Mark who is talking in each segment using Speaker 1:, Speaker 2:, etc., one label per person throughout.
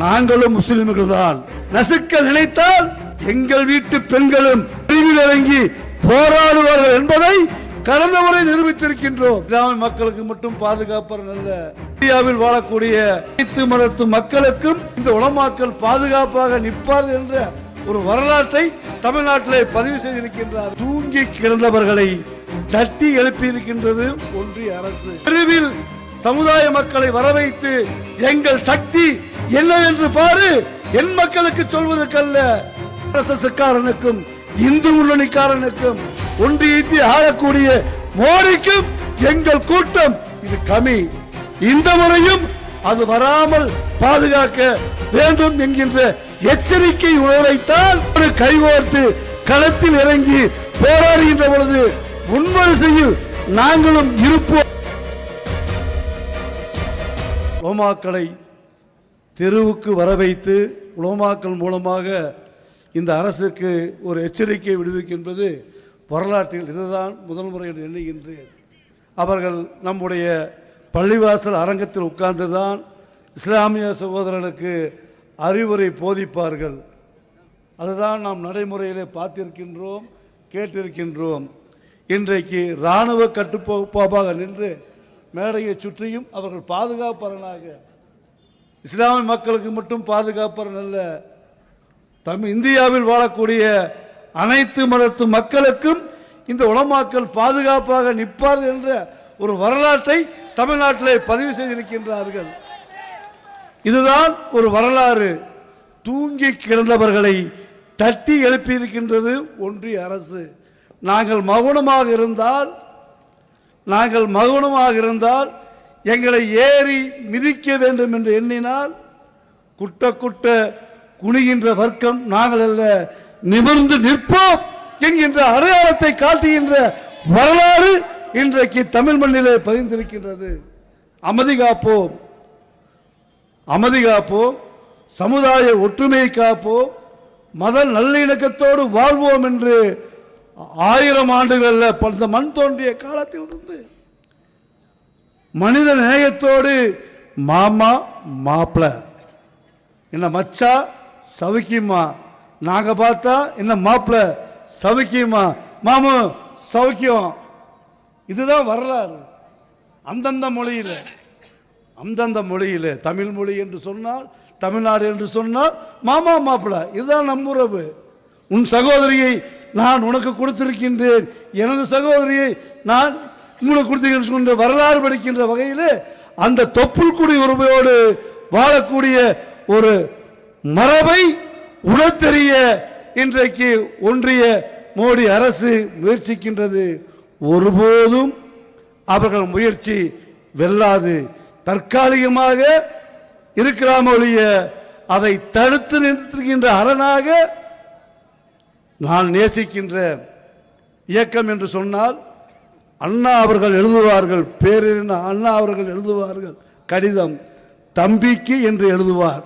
Speaker 1: நாங்களும் முஸ்லிம்கள் தான். நசுக்க நினைத்தால் எங்கள் வீட்டு பெண்களும் பிரிவில் இறங்கி போராடுவார்கள் என்பதை கடந்த முறை நிரூபித்திருக்கின்றோம். கிராம மக்களுக்கு மட்டும் பாதுகாப்பர் அல்ல, இந்தியாவில் வாழக்கூடிய அனைத்து மதத்து மக்களுக்கும் இந்த உலமாக்கள் பாதுகாப்பாக நிற்பார் என்ற ஒரு வரலாற்றை தமிழ்நாட்டிலே பதிவு செய்திருக்கின்றார். தூங்கி கிடந்தவர்களை தட்டி எழுப்பியிருக்கின்றது ஒன்றிய அரசு. தெருவில் சமுதாய மக்களை வரவைத்து எங்கள் சக்தி என்னவென்று பாரு, என் மக்களுக்கு சொல்வதற்கல்ல, அரசுக்காரனுக்கும் இந்து முன்னணிக்காரனுக்கும் ஒன்றியத்தை ஆளக்கூடிய மோடிக்கும் எங்கள் கூட்டம் இது கம்மி. இந்த முறையும் அது வராமல் பாதுகாக்க வேண்டும் என்கின்ற எச்சரிக்கை உணர்வைத்தால் ஒரு கைகோர்த்து களத்தில் இறங்கி போராடுகின்ற பொழுது முன்வரிசையில் நாங்களும் இருப்போம். உலமாக்களை தெருவுக்கு வர வைத்து உலமாக்கள் மூலமாக இந்த அரசுக்கு ஒரு எச்சரிக்கை விடுவிக்கின்றது வரலாற்றில் இதுதான் முதல் முறை என்று எண்ணுகின்றேன். அவர்கள் நம்முடைய பள்ளிவாசல் அரங்கத்தில் உட்கார்ந்துதான் இஸ்லாமிய சகோதரர்களுக்கு அறிவுரை போதிப்பார்கள். அதுதான் நாம் நடைமுறையிலே பார்த்திருக்கின்றோம், கேட்டிருக்கின்றோம். இன்றைக்கு இராணுவ கட்டுப்பாப்பாக நின்று மேடையை சுற்றியும் அவர்கள் பாதுகாப்பரனாக, இஸ்லாமிய மக்களுக்கு மட்டும் பாதுகாப்பரன் அல்ல, இந்தியாவில் வாழக்கூடிய அனைத்து மதத்து மக்களுக்கும் இந்த உலமாக்கள் பாதுகாப்பாக நிற்பார் என்ற ஒரு வரலாற்றை தமிழ்நாட்டிலே பதிவு செய்திருக்கின்றார்கள். இதுதான் ஒரு வரலாறு. தூங்கி கிடந்தவர்களை தட்டி எழுப்பியிருக்கின்றது ஒன்றிய அரசு. நாங்கள் மௌனமாக இருந்தால் எங்களை ஏறி மிதிக்க வேண்டும் என்று எண்ணினால் குட்ட குட்ட குனிகின்ற வர்க்கம் நாங்கள் அல்ல, நிமிர்ந்து நிற்போம் என்கின்ற அடையாளத்தை காட்டுகின்ற வரலாறு இன்றைக்கு தமிழ் மண்ணிலே பதிந்திருக்கின்றது. அமைதி காப்போம், சமுதாய ஒற்றுமையை காப்போம், மத நல்லிணக்கத்தோடு வாழ்வோம் என்று 1000 ஆண்டுகளில் இந்த மண் தோன்றிய காலத்திலிருந்து மனித நேயத்தோடு மாமா மாப்பிள என்ன மச்சா சவுக்கியமா, நாங்க பார்த்தா என்ன மாப்பிள சவுக்கியமா, மாமு சவுக்கியம். இதுதான் வரலாறு. அந்தந்த மொழியில் தமிழ் மொழி என்று சொன்னால், தமிழ்நாடு என்று சொன்னால் மாமா மாப்பிள, இதுதான் நம் உறவு. உன் சகோதரியை நான் உனக்கு கொடுத்திருக்கின்றேன், எனது சகோதரியை நான் உங்களுக்கு கொடுத்திருக்கின்ற வரலாறு படிக்கின்ற வகையில் அந்த தொப்புள் குடி உறவோடு வாழக்கூடிய ஒரு மரபை உணர்த்தெரிய இன்றைக்கு ஒன்றிய மோடி அரசு முயற்சிக்கின்றது. ஒருபோதும் அவர்கள் முயற்சி வெல்லாது. தற்காலிகமாக இருக்கிறாம ஒழிய அதை தடுத்து நிறுத்துகின்ற அரணாக நான் நேசிக்கின்ற இயக்கம் என்று சொன்னால் அண்ணா அவர்கள் எழுதுவார்கள், பேரின அண்ணா அவர்கள் எழுதுவார்கள் கடிதம், தம்பிக்கு என்று எழுதுவார்.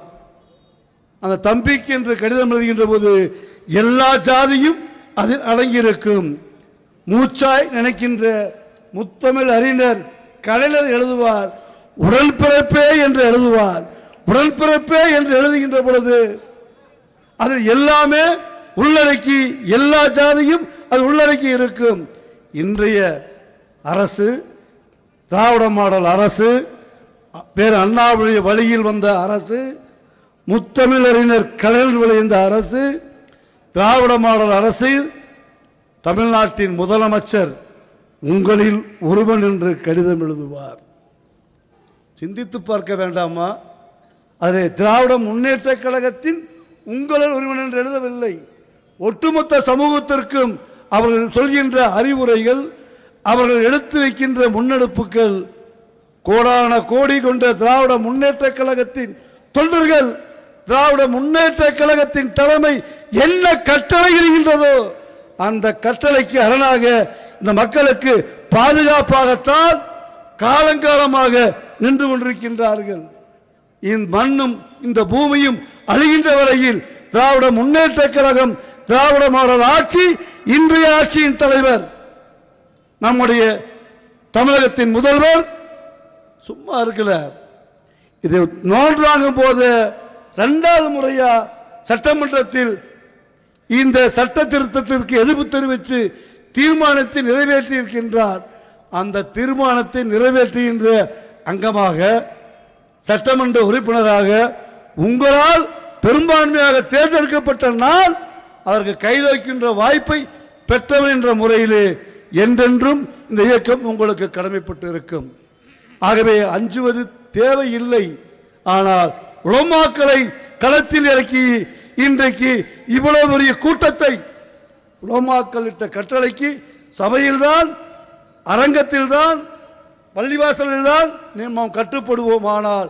Speaker 1: அந்த தம்பிக்கு என்று கடிதம் எழுதுகின்ற போது எல்லா ஜாதியும் அதில் அடங்கியிருக்கும். மூச்சாய் நினைக்கின்ற முத்தமிழ் அறிஞர் கலைஞர் எழுதுவார், உடன்பிறப்பே என்று எழுதுவார். உடன்பிறப்பே என்று எழுதுகின்ற பொழுது அது எல்லாமே உள்ளடக்கி, எல்லா ஜாதியும் அது உள்ளடக்கி இருக்கும். இன்றைய அரசு, திராவிட மாடல் அரசு, பேர் அண்ணாவுடைய வழியில் வந்த அரசு, முத்தமிழறிஞர் கலைஞர் வழிந்த அரசு, திராவிட மாடல் அரசு, தமிழ்நாட்டின் முதலமைச்சர் உங்களில் ஒருவன் என்று கடிதம் எழுதுவார். சிந்தித்து பார்க்க வேண்டாமா? அது திராவிட முன்னேற்ற கழகத்தின் உங்களில் ஒருவன் என்று எழுதவில்லை. ஒட்டுமொத்த சமூகத்திற்கும் அவர்கள் சொல்கின்ற அறிவுரைகள், அவர்கள் எடுத்து வைக்கின்ற முன்னெடுப்புகள், கோடான கோடி கொண்ட திராவிட முன்னேற்ற கழகத்தின் தொண்டர்கள், திராவிட முன்னேற்ற கழகத்தின் தலைமை என்ன கட்டளை இருக்கின்றதோ அந்த கட்டளைக்கு அரணாக இந்த மக்களுக்கு பாதுகாப்பாகத்தான் காலங்காலமாக நின்று கொண்டிருக்கின்றார்கள். இந்த மண்ணும் இந்த பூமியும் அழிகின்ற வரையில் திராவிட முன்னேற்ற கழகம், திராவிட மாடல் ஆட்சி, இன்றைய ஆட்சியின் தலைவர் நம்முடைய தமிழகத்தின் முதல்வர் சும்மா இருக்கல. இதை நோன்றாங்கும் போது இரண்டாவது முறையா சட்டமன்றத்தில் இந்த சட்ட திருத்தத்திற்கு எதிர்ப்பு தெரிவித்து தீர்மானத்தை நிறைவேற்றி இருக்கின்றார். அந்த தீர்மானத்தை நிறைவேற்றுகின்ற அங்கமாக சட்டமன்ற உறுப்பினராக உங்களால் பெரும்பான்மையாக தேர்ந்தெடுக்கப்பட்ட நான் அதற்கு கைதொக்கின்ற வாய்ப்பை பெற்றவன் என்ற முறையிலே என்றென்றும் இந்த இயக்கம் உங்களுக்கு கடமைப்பட்டு இருக்கும். ஆகவே அஞ்சுவது தேவையில்லை. ஆனால் உலமாக்களை களத்தில் இறக்கி இன்றைக்கு இவ்வளவு பெரிய கூட்டத்தை உலமாக்கள் இட்ட கட்டளைக்கு சபையில்தான், அரங்கத்தில்தான், பள்ளிவாசலில்தான் நாம் கட்டுப்படுவோம். ஆனால்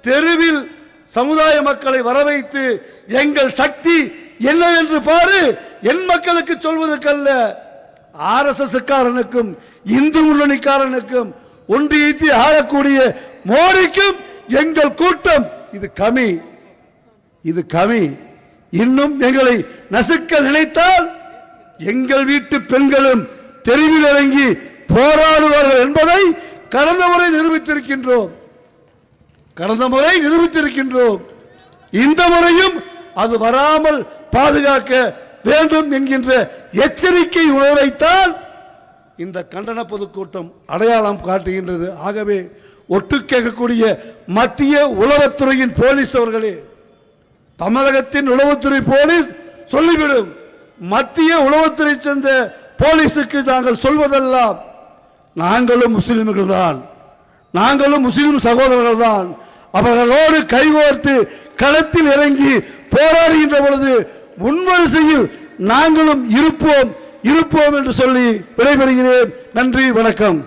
Speaker 1: தெருவில் சமுதாய மக்களை வரவைத்து எங்கள் சக்தி என்னவென்று பாரு, என் மக்களுக்கு சொல்வதற்கல்ல, RSS காரனுக்கும் இந்து முன்னணிக்காரனுக்கும் ஒன்றியத்தை ஆளக்கூடிய மோடிக்கும் எங்கள் கூட்டம் இது கமி, இது கமி. இன்னும் எங்களை நசுக்க நினைத்தால் எங்கள் வீட்டு பெண்களும் தெருவில் இறங்கி போராடுவார்கள் என்பதை கடந்த முறை நிரூபித்திருக்கின்றோம். இந்த முறையும் அது வராமல் பாதுகாக்க வேண்டும் என்கின்ற எச்சரிக்கை உணர்வைத்தான் இந்த கண்டன பொதுக்கூட்டம் அடையாளம் காட்டுகின்றது. ஆகவே ஒட்டு கேட்கக்கூடிய மத்திய உளவுத்துறையின் போலீஸ் அவர்களே, தமிழகத்தின் உளவுத்துறை போலீஸ் சொல்லிவிடும், மத்திய உளவுத்துறை சேர்ந்த போலீஸுக்கு நாங்கள் சொல்வதெல்லாம் நாங்களும் முஸ்லிம்கள் தான், நாங்களும் முஸ்லிம் சகோதரர்கள் தான், அவர்களோடு கைகோர்த்து களத்தில் இறங்கி போராடுகின்ற பொழுது முன்வரிசையில் நாங்களும் இருப்போம் என்று சொல்லி விடைபெறுகிறேன். நன்றி, வணக்கம்.